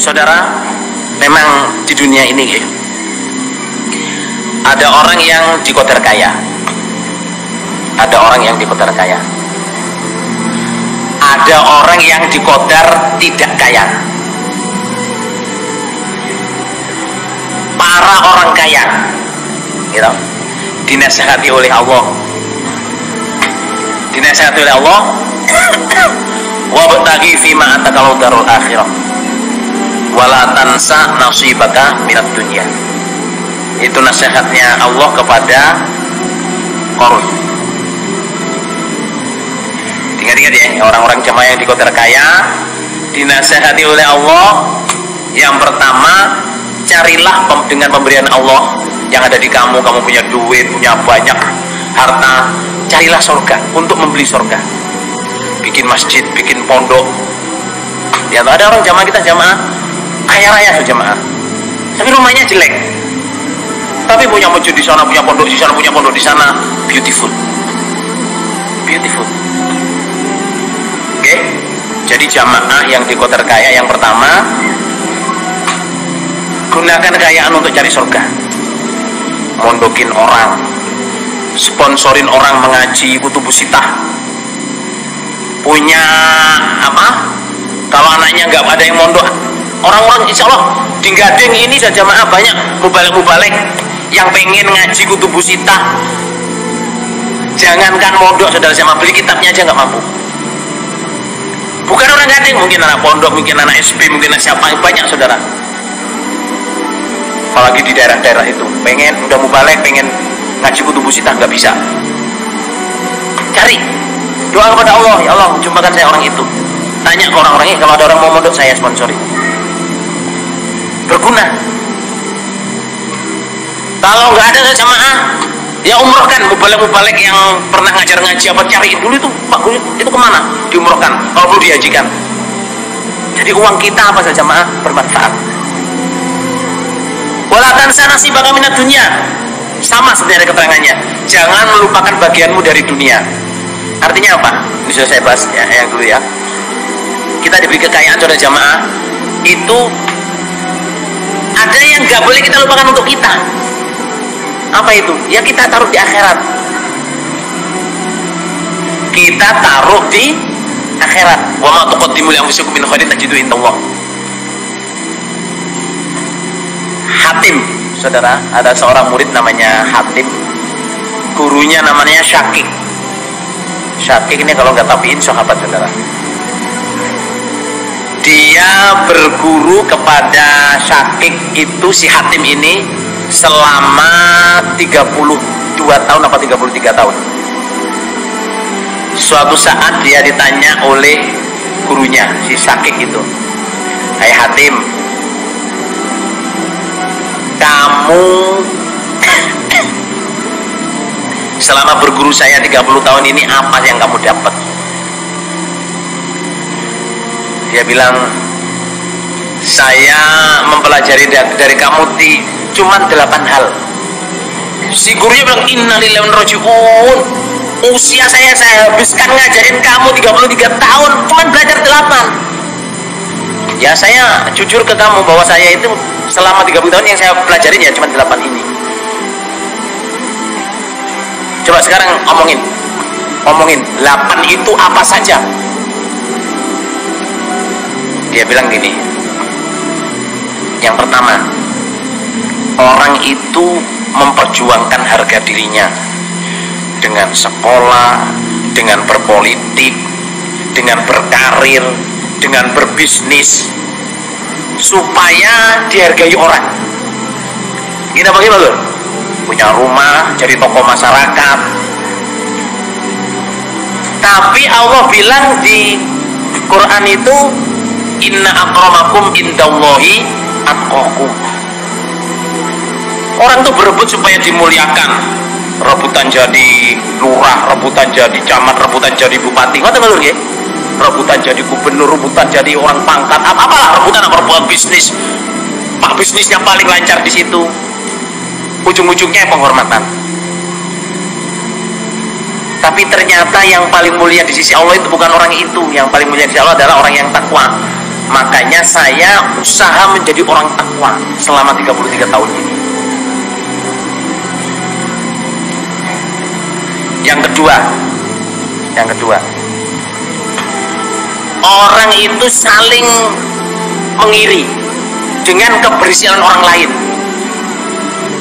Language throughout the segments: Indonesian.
Saudara, memang di dunia ini ya, ada orang yang dikodar kaya, ada orang yang dikodar kaya, ada orang yang dikodar tidak kaya. Para orang kaya, gitu, dinasihati oleh Allah, dinasihati oleh Allah, wabtaghi fima atakalau darul akhirah, wala tansa nasibaka minat dunia. Itu nasihatnya Allah kepada Qarun. Ingat-ingat ya, orang-orang jemaah yang dikodar kaya dinasihati oleh Allah. Yang pertama, carilah dengan pemberian Allah yang ada di kamu. Kamu punya duit, punya banyak harta, carilah surga untuk membeli surga. Bikin masjid, bikin pondok. Ya, ada orang jamaah kita jamaah kaya raya tuh jamaah, tapi rumahnya jelek, tapi punya masjid di sana, punya pondok di sana, punya pondok di sana, beautiful, beautiful. Oke, jadi jamaah yang di kota kaya yang pertama, gunakan kekayaan untuk cari surga, mondokin orang, sponsorin orang mengaji kutubus sitah, punya apa? Kalau anaknya nggak ada yang mondok, orang-orang insya Allah di Gading ini saja jamaah banyak mubalek-mubalek yang pengen ngaji kutubus sitah. Jangankan mondok, saudara, sama beli kitabnya aja nggak mampu. Bukan orang Gading, mungkin anak pondok, mungkin anak SP, mungkin anak siapa, banyak saudara. Apalagi di daerah-daerah itu pengen udah mubalek, pengen ngaji kutubus sitah nggak bisa. Cari doa kepada Allah, ya Allah jumpakan saya orang itu. Tanya ke orang-orangnya, kalau ada orang mau mondok saya sponsorin. Berguna. Kalau nggak ada jamaah, ya umrohkan mubalek-mubalek yang pernah ngajar ngaji apa, cariin dulu itu Pak Guru itu kemana, diumrohkan kalau perlu dihajikan. Jadi uang kita apa saja jamaah bermanfaat. Wala tansa nasibaka minad dunya, sama sebenarnya keterangannya, jangan melupakan bagianmu dari dunia. Artinya apa? Ini sudah saya bahas ya, yang dulu ya. Kita diberi kekayaan saudara jamaah, itu ada yang nggak boleh kita lupakan untuk kita. Apa itu? Ya kita taruh di akhirat. Kita taruh di akhirat. Wa ma tuqaddimu li anfusikum min khairin tajidu indallah. Hatim, saudara, ada seorang murid namanya Hatim. Gurunya namanya Syakik. Syakik ini kalau nggak tabiin sahabat saudara. Dia berguru kepada Syakik itu, si Hatim ini selama 32 tahun apa 33 tahun. Suatu saat dia ditanya oleh gurunya, si Syakik itu, "Hai Hatim, kamu selama berguru saya 30 tahun ini apa yang kamu dapat?" Dia bilang, "Saya mempelajari dari kamu cuma 8 hal." Si gurunya bilang, "Innalillahi wa inna ilaihi raji'un. Usia saya habiskan ngajarin kamu 33 tahun, cuma belajar 8. Ya saya jujur ke kamu bahwa saya itu selama 30 tahun yang saya pelajarin ya cuma 8 ini. Coba sekarang omongin 8 itu apa saja?" Dia bilang gini, yang pertama, orang itu memperjuangkan harga dirinya dengan sekolah, dengan berpolitik, dengan berkarir, dengan berbisnis, supaya dihargai orang. Kita bagaimana? Punya rumah, jadi tokoh masyarakat. Tapi Allah bilang di Quran itu, "Inna akramakum indallahi atqakum." Orang tuh berebut supaya dimuliakan, rebutan jadi lurah, rebutan jadi camat, rebutan jadi bupati, nggak tahu ya, rebutan jadi gubernur, rebutan jadi orang pangkat, apalah rebutan, apa rebutan bisnis, pak bisnisnya paling lancar di situ, ujung-ujungnya penghormatan. Tapi ternyata yang paling mulia di sisi Allah itu bukan orang itu, yang paling mulia di sisi Allah adalah orang yang takwa. Makanya saya usaha menjadi orang takwa selama 33 tahun ini. Yang kedua, orang itu saling mengiri dengan kebersihan orang lain.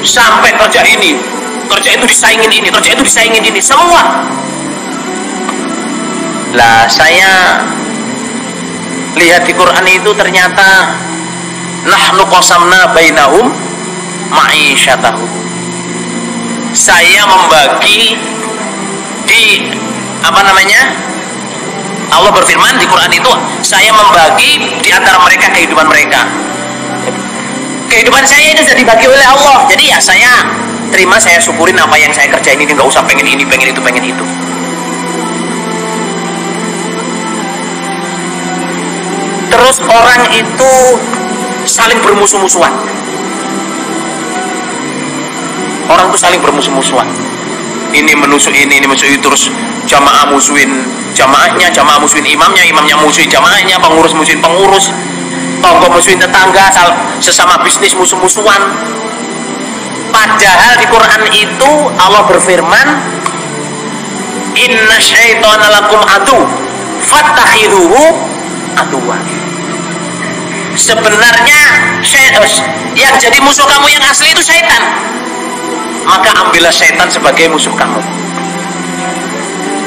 Sampai kerja itu disaingin ini, kerja itu disaingin ini, semua. Lah saya lihat di Quran itu ternyata nahnu qasamna bainahum ma'isyatahum. Saya membagi di Allah berfirman di Quran itu, saya membagi di antara mereka kehidupan mereka. Kehidupan saya itu sudah dibagi oleh Allah. Jadi ya saya terima, saya syukurin apa yang saya kerjain ini, nggak usah pengen ini, pengen itu, pengen itu. Terus orang itu saling bermusuh-musuhan. Orang itu saling bermusuh-musuhan. Ini menusuk ini menusuk itu, terus jamaah musuhin jamaahnya, jamaah musuhin imamnya, imamnya musuhin jamaahnya, pengurus musuhin pengurus, tonggo musuhin tetangga, sesama bisnis musuh-musuhan. Padahal di Quran itu Allah berfirman, inna syaitana lakum adu fattakhiduhu aduwa. Sebenarnya yang jadi musuh kamu yang asli itu syaitan, maka ambillah syaitan sebagai musuh kamu.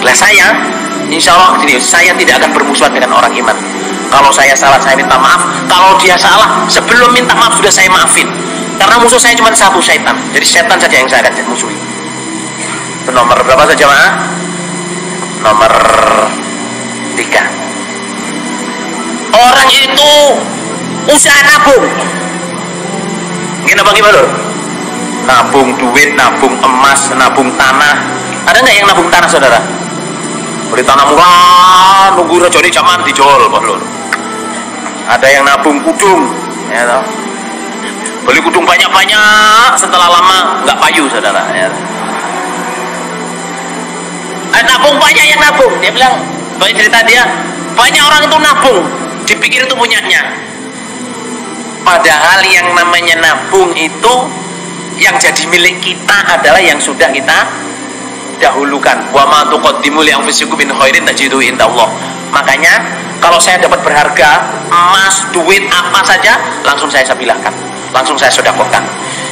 Lah saya, insya Allah gini, saya tidak akan bermusuhan dengan orang iman. Kalau saya salah, saya minta maaf. Kalau dia salah, sebelum minta maaf sudah saya maafin. Karena musuh saya cuma satu, syaitan. Jadi syaitan saja yang saya akan musuhi. Itu nomor berapa saja, jemaah? Nomor 3. Orang itu usaha nabung. Gimana? Nabung duit, nabung emas, nabung tanah. Ada nggak yang nabung tanah, saudara? Beli tanah murah, nunggu rejoni zaman dijual, lho. Ada yang nabung kudung, ya toh. Beli kudung banyak-banyak, setelah lama nggak payu, saudara. Ya. Nabung, banyak yang nabung. Dia bilang, banyak cerita dia, banyak orang itu nabung, dipikir itu punyanya. Padahal yang namanya nabung itu yang jadi milik kita adalah yang sudah kita dahulukan. Wa ma tuqaddimu li anfusikum min khairin tajidu indallah. Makanya kalau saya dapat berharga, emas, duit, apa saja, langsung saya sabilahkan, langsung saya sedekahkan.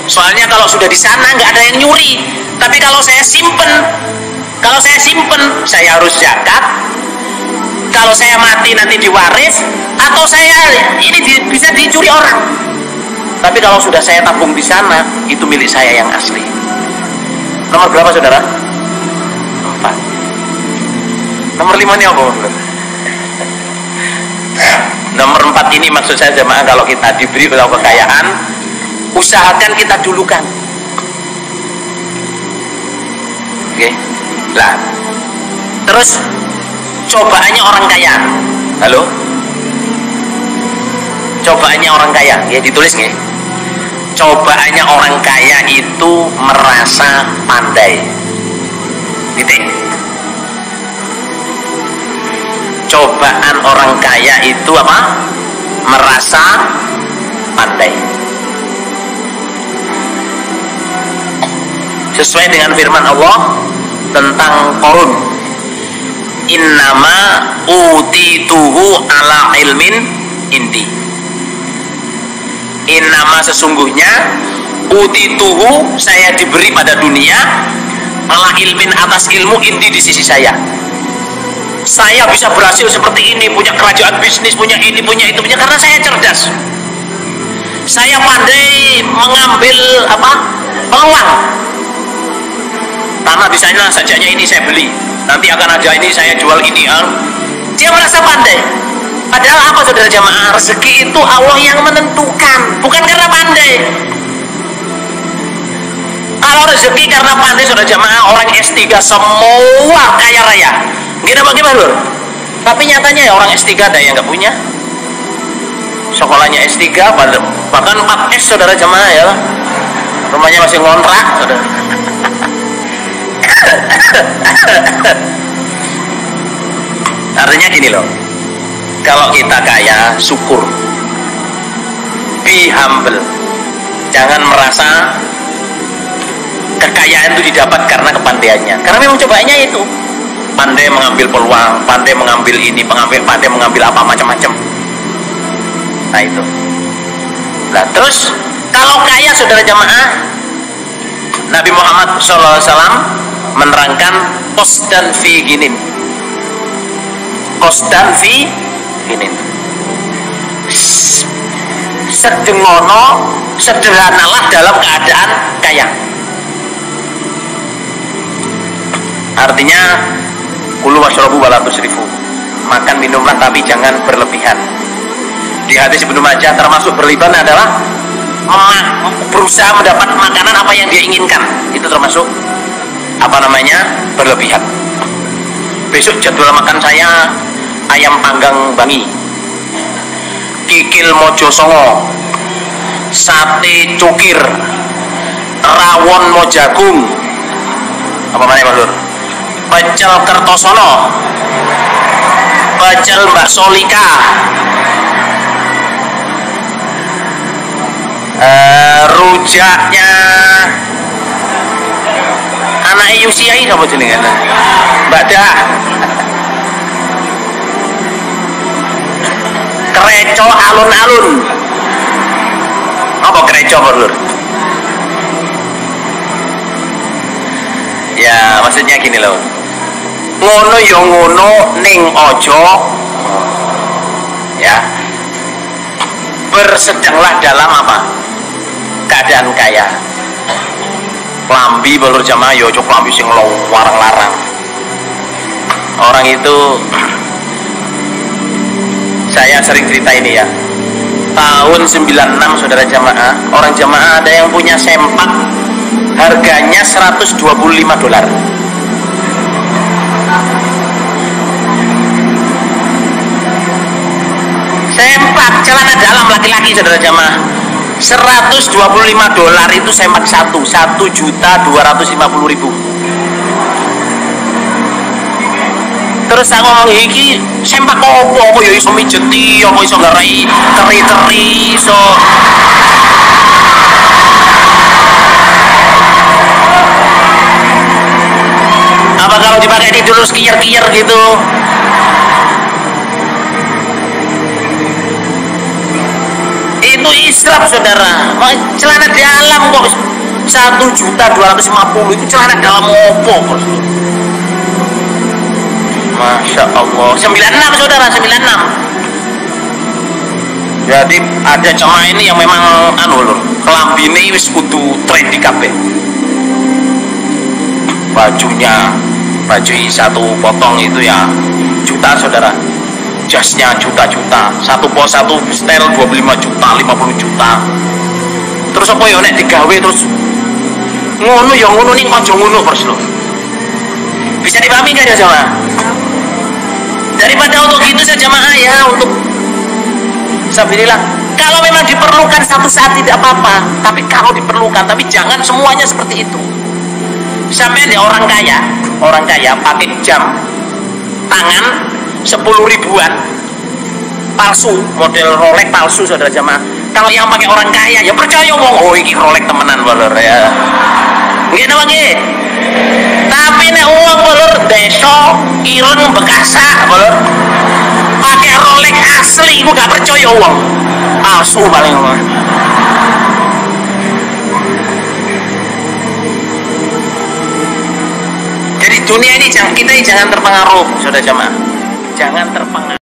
Soalnya kalau sudah di sana nggak ada yang nyuri. Tapi kalau saya simpen, saya harus zakat. Kalau saya mati nanti diwaris, atau saya ini bisa dicuri orang. Tapi kalau sudah saya tabung di sana, itu milik saya yang asli. Nomor berapa, saudara? 4. Nomor 5 ini apa? Nomor 4 ini maksud saya, jemaah, kalau kita diberi kekayaan, usahakan kita dulukan. Oke. Lah. Terus cobaannya orang kaya. Halo? Cobaannya orang kaya, ya ditulis nggih. Cobaannya orang kaya itu merasa pandai. Titik. Cobaan orang kaya itu apa? Merasa pandai. Sesuai dengan firman Allah tentang Qarun. Innama utituhu ala ilmin indi. Innama sesungguhnya utituhu saya diberi pada dunia ala ilmin atas ilmu indi di sisi saya. Saya bisa berhasil seperti ini, punya kerajaan bisnis, punya ini, punya itu, punya, karena saya cerdas. Saya pandai mengambil peluang. Tanah di sana sajaknya ini saya beli, nanti akan ada ini saya jual ini. Dia merasa pandai. Padahal apa, saudara jamaah? Rezeki itu Allah yang menentukan, bukan karena pandai. Kalau rezeki karena pandai, saudara jamaah, orang S3 semua kaya raya. Gimana lur? Tapi nyatanya ya orang S3 ada yang nggak punya. Sekolahnya S3 bahkan 4S, saudara jamaah ya. Rumahnya masih ngontrak, saudara. Artinya gini loh. Kalau kita kaya, syukur. Be humble. Jangan merasa kekayaan itu didapat karena kepandaiannya. Karena memang cobaannya itu. Pandai mengambil peluang, pandai mengambil ini, pandai mengambil apa macam-macam. Nah itu. Nah terus kalau kaya saudara jamaah, Nabi Muhammad SAW menerangkan qasdan fi ginin. Qasdan fi ginin. Sedengono, sederhanalah dalam keadaan kaya. Artinya kulu washrabu wala tusrifu. Makan minumlah tapi jangan berlebihan. Di hadis Ibnu Majah termasuk berlebihan adalah berusaha mendapat makanan apa yang dia inginkan. Itu termasuk berlebihan. Besok jadwal makan saya ayam panggang Bangi, kikil Mojosongo, sate cukir, rawon Mojagung, apa namanya Pak Lur? Pecel Kertosono, pecel Mbak Solika, rujaknya anak Yusiai apa jenengan? Mbak Dah, kereco alun-alun. Apa kereco Pak Lur? Ya maksudnya gini loh, ngono yo ngono ning ojo ya, bersedanglah dalam keadaan kaya. Klambi balur jamaah yo ojo klambi sing warang larang. Orang itu, saya sering cerita ini ya, tahun 96 saudara jamaah, orang jamaah ada yang punya sempak harganya $125. Sempak celana dalam laki-laki saudara jamaah, $125 itu sempak satu, 1.250.000. Terus saya ngomong iki sempak apa ya iso mijeti, apa iso ngerai teri-teri iso. Apa kalau dipakai tidur kiyer-kiyer gitu? Itu israf saudara. Celana dalam kok 1.250.000 itu celana dalam opo? Masya Allah. 96 saudara, 96. Jadi ada jemaah ini yang memang kelambine wis kudu trendy kabeh. Bajunya, baju satu potong itu ya juta saudara, jasnya juta-juta, satu style 25 juta, 50 juta. Terus apa ya nek digawe terus ngono ya ngono ning aja ngono terus lho. Bisa dipahami enggak ya jemaah? Daripada untuk itu saja jemaah ya, untuk sabilillah. Kalau memang diperlukan satu saat tidak apa-apa, tapi kalau diperlukan, tapi jangan semuanya seperti itu. Sampai ada orang kaya pakai jam tangan 10 ribuan palsu, model Rolex palsu saudara jamaah. Kalau yang pakai orang kaya ya percaya wong, oh iki Rolex temenan bolor ya. Nggih napa nggih? Tapi nek wong bolor desa ireng Bekasa bolor pakai Rolex asli iku gak percaya wong. Palsu paling wong. Dunia ini kita jangan terpengaruh, saudara jamaah. Jangan terpengaruh.